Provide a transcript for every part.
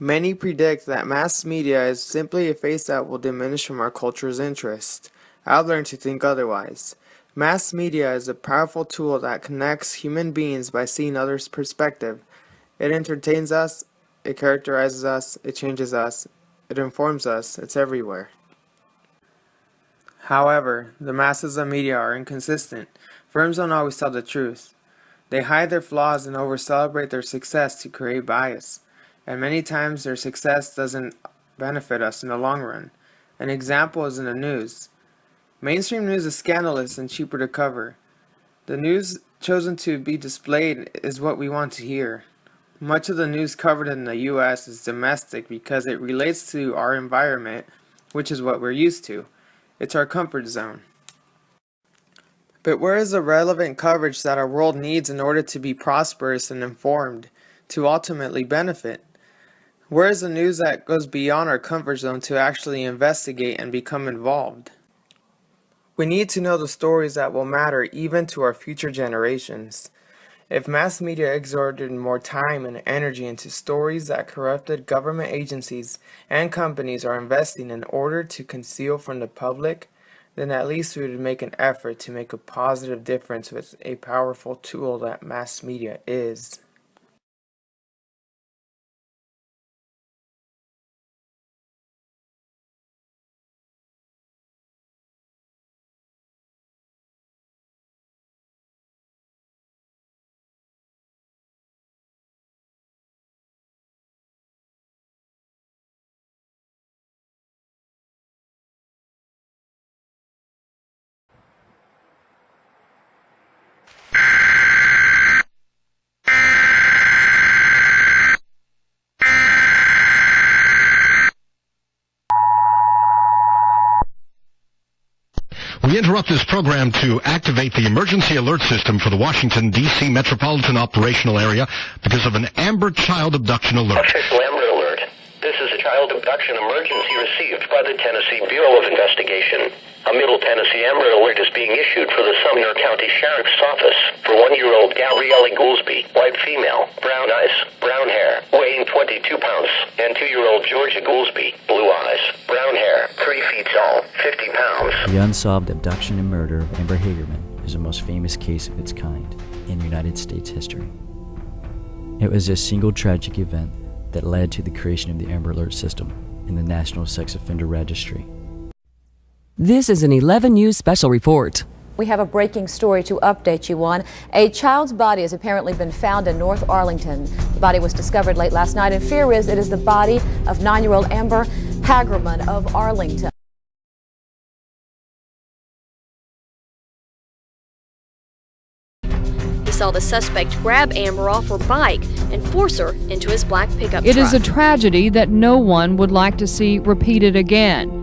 Many predict that mass media is simply a phase that will diminish from our culture's interest. I've learned to think otherwise. Mass media is a powerful tool that connects human beings by seeing others' perspective. It entertains us, it characterizes us, it changes us, it informs us, it's everywhere. However, the masses of media are inconsistent. Firms don't always tell the truth. They hide their flaws and over-celebrate their success to create bias. And many times their success doesn't benefit us in the long run. An example is in the news. Mainstream news is scandalous and cheaper to cover. The news chosen to be displayed is what we want to hear. Much of the news covered in the US is domestic because it relates to our environment, which is what we're used to. It's our comfort zone. But where is the relevant coverage that our world needs in order to be prosperous and informed, to ultimately benefit? Where is the news that goes beyond our comfort zone to actually investigate and become involved? We need to know the stories that will matter even to our future generations. If mass media exerted more time and energy into stories that corrupted government agencies and companies are investing in order to conceal from the public, then at least we would make an effort to make a positive difference with a powerful tool that mass media is. We interrupt this program to activate the emergency alert system for the Washington, D.C. metropolitan operational area because of an Amber child abduction alert. Official Amber alert. This is a child abduction emergency received by the Tennessee Bureau of Investigation. A Middle Tennessee Amber alert is being issued for the Sumner County Sheriff's Office for 1-year-old Gabrielle Goolsby, white female, brown eyes, brown hair, weighing 22 pounds, and 2-year-old Georgia Goolsby, blue eyes, brown hair, 3 feet tall, 50 pounds. The unsolved abduction and murder of Amber Hagerman is the most famous case of its kind in United States history. It was a single tragic event that led to the creation of the Amber Alert system in the National Sex Offender Registry. This is an 11 News special report. We have a breaking story to update you on. A child's body has apparently been found in North Arlington. The body was discovered late last night, and fear is it is the body of 9-year-old Amber Hagerman of Arlington. He saw the suspect grab Amber off her bike and force her into his black pickup truck. It is a tragedy that no one would like to see repeated again.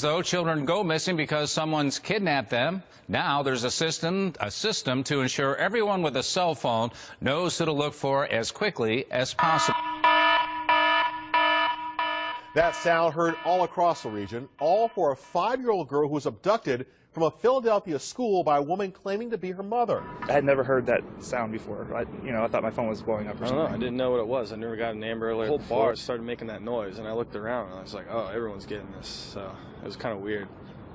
Though children go missing because someone's kidnapped them. Now there's a system to ensure everyone with a cell phone knows who to look for as quickly as possible. That sound heard all across the region, all for a 5-year-old girl who was abducted from a Philadelphia school by a woman claiming to be her mother. I had never heard that sound before. I thought my phone was blowing up or something. I don't know. I didn't know what it was. I never got an Amber alert. The whole bar started making that noise, and I looked around, and I was like, oh, everyone's getting this. So it was kind of weird,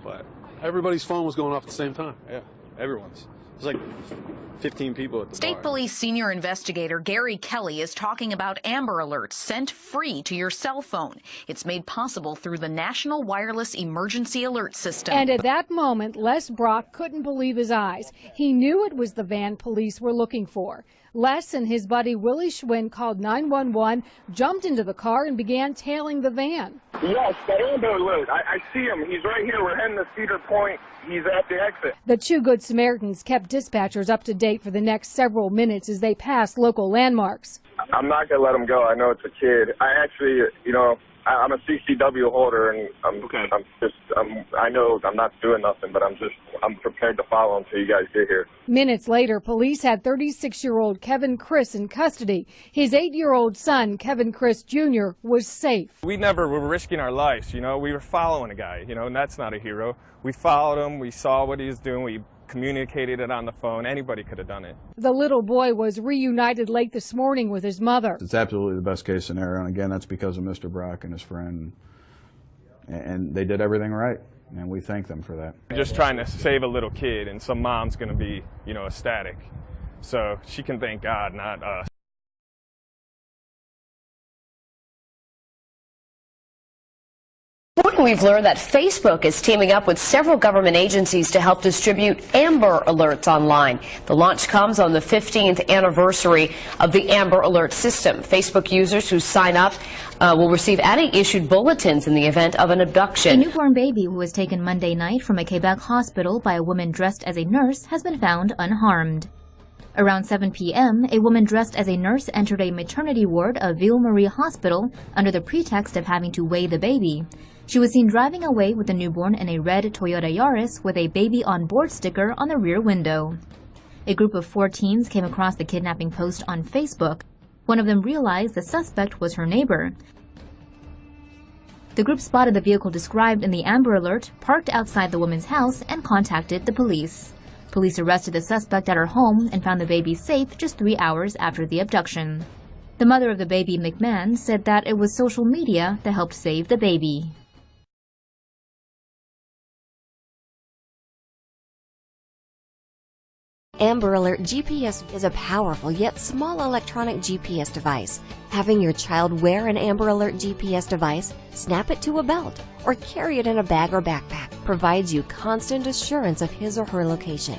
but everybody's phone was going off at the same time. Yeah, everyone's. There's like 15 people at the State bar. Police senior investigator Gary Kelly is talking about Amber Alerts sent free to your cell phone. It's made possible through the National Wireless Emergency Alert System. And at that moment, Les Brock couldn't believe his eyes. He knew it was the van police were looking for. Les and his buddy Willie Schwinn called 911, jumped into the car, and began tailing the van. Yes, the Amber Alert. I see him. He's right here. We're heading to Cedar Point. He's at the exit. The two Good Samaritans kept dispatchers up to date for the next several minutes as they passed local landmarks. I'm not going to let him go. I know it's a kid. I actually, I'm a CCW holder, and I know I'm not doing nothing, but I'm prepared to follow until you guys get here. Minutes later, police had 36-year-old Kevin Chris in custody. His 8-year-old son, Kevin Chris Jr., was safe. We never were risking our lives, you know. We were following a guy, you know, and that's not a hero. We followed him. We saw what he was doing. We communicated it on the phone. Anybody could have done it. The little boy was reunited late this morning with his mother. It's absolutely the best case scenario, and again, that's because of Mr. Brock and his friend, and they did everything right, and we thank them for that. We're just trying to save a little kid, and some mom's going to be, you know, ecstatic. So she can thank God, not us. We've learned that Facebook is teaming up with several government agencies to help distribute Amber Alerts online. The launch comes on the 15th anniversary of the Amber Alert system. Facebook users who sign up will receive ADDI-issued bulletins in the event of an abduction. A newborn baby who was taken Monday night from a Quebec hospital by a woman dressed as a nurse has been found unharmed. Around 7 p.m., a woman dressed as a nurse entered a maternity ward of Ville Marie Hospital under the pretext of having to weigh the baby. She was seen driving away with the newborn in a red Toyota Yaris with a baby on board sticker on the rear window. A group of 4 teens came across the kidnapping post on Facebook. One of them realized the suspect was her neighbor. The group spotted the vehicle described in the Amber Alert, parked outside the woman's house, and contacted the police. Police arrested the suspect at her home and found the baby safe just 3 hours after the abduction. The mother of the baby, McMahon, said that it was social media that helped save the baby. Amber Alert GPS is a powerful yet small electronic GPS device. Having your child wear an Amber Alert GPS device, snap it to a belt, or carry it in a bag or backpack provides you constant assurance of his or her location.